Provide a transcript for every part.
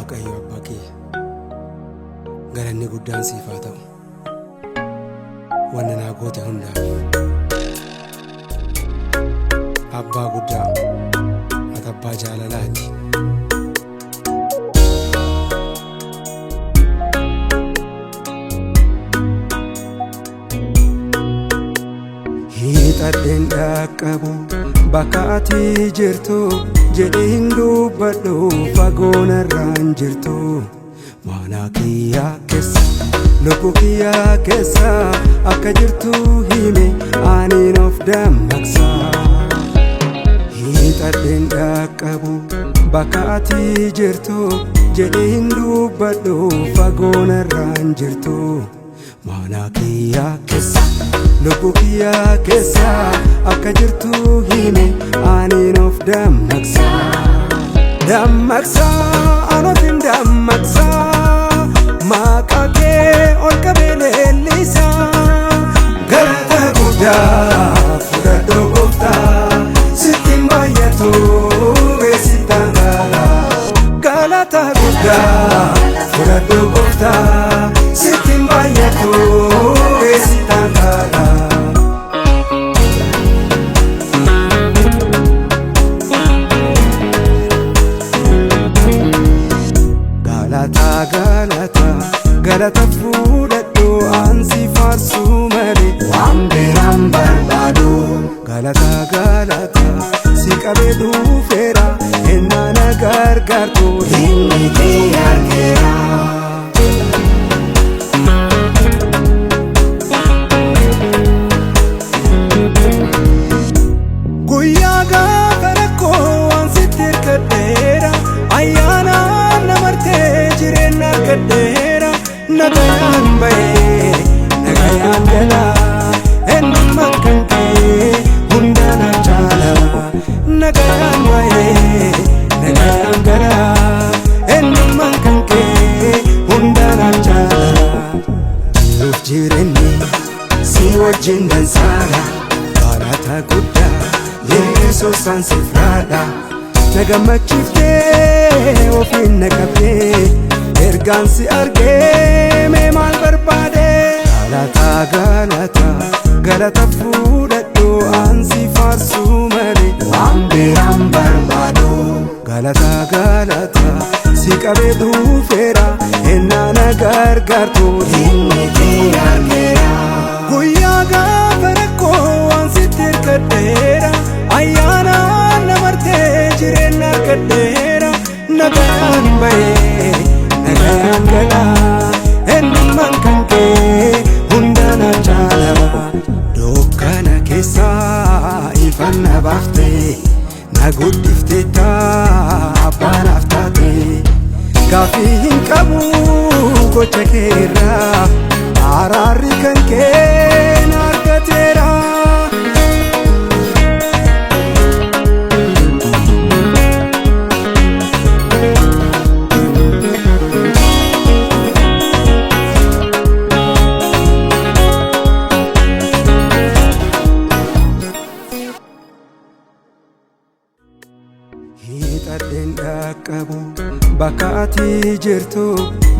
Waaqayyo abbaa kee galanni guddaan siif haa ta'u wanna naa goote hundaaf. Abbaa guddaa ati abbaa jaalalaati. Hiixadheen dhaqqabu bakka ati jirtu jedhiin dubbadhu fagoonarraan jirtu. Mana kiyyaa keessa lubbuu kiyyaa keessa akka jirtu hime aniin of dammaqsa. Hiixadheen dhaqqabu bakka ati jirtu jedhiin dubbadhu fagoonarraan jirtu. Mana kiyyaa keessa lubbuu kiyyaa keessa akka jirtu hime aniin of dammaqsa. Dammaqsa anotiin dammaqsa maqaa kee ol qabee leellisa. Galata guddaa fudhadhu gooftaa sittiin baay'atu beeksitaan gaala. Galata guddaa fudhadhu gooftaa sittiin baay'atu beeksitaan gaala. Galata fudhadhu ansi faarsu malee waan biraan barbaadu. Galata si qabee dhufeera ennaa na gargaartu inni kee argeera. Guyyaa gaafa rakkoo ansitti hirkadheera ayyaana na martee jireenya argadheera. Nagayaan bahe nagayaan gala eenyummaan kan kee hundaan achaala. Nagayaan bahe nagayaan gala eenyummaan kan kee hundaan achaala. Jiruuf jireenyi si wajjin dansaadha galata guddaa Yesuusaan siif laadha. Na gammachiiftee ofiin na qabdee ergaan si argee mee maal barbaade. Galata fudhadhu ansi faarsu malee waan biraan barbaadu. Galata si qabee dhufeera ennaa na gargaartu inni kee argeera. Guyyaa gaafa rakkoo ansitti hirkadheera ayyaana na martee jireenya argadheera. Nagayaan bahee nagayaan gala eenyummaan kan kee hundaan achaala. Dukkana keessa ifaan na baaftee na guddiftee abbaanaaf taate. Gaaffii hin qabu gocha keerraa araarri kan kee na argateera. Hiixadheen dhaqqabu bakka ati jirtu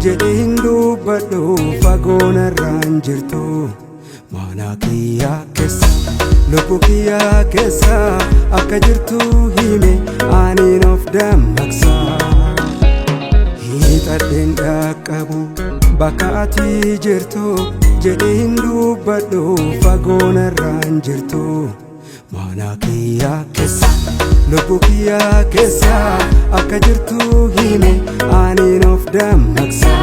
jedhiin dubbadhu fagoonarraan jirtu. Mana kiyyaa keessa lubbuu kiyyaa keessa akka jirtu hime aniin of dammaqsa. Hiixadheen dhaqqabu bakka ati jirtu jedhiin dubbadhu fagoonarraan jirtu. Mana kiyyaa keessa lubbuu kiyyaa keessa akka jirtu hime aniin of dammaqsa.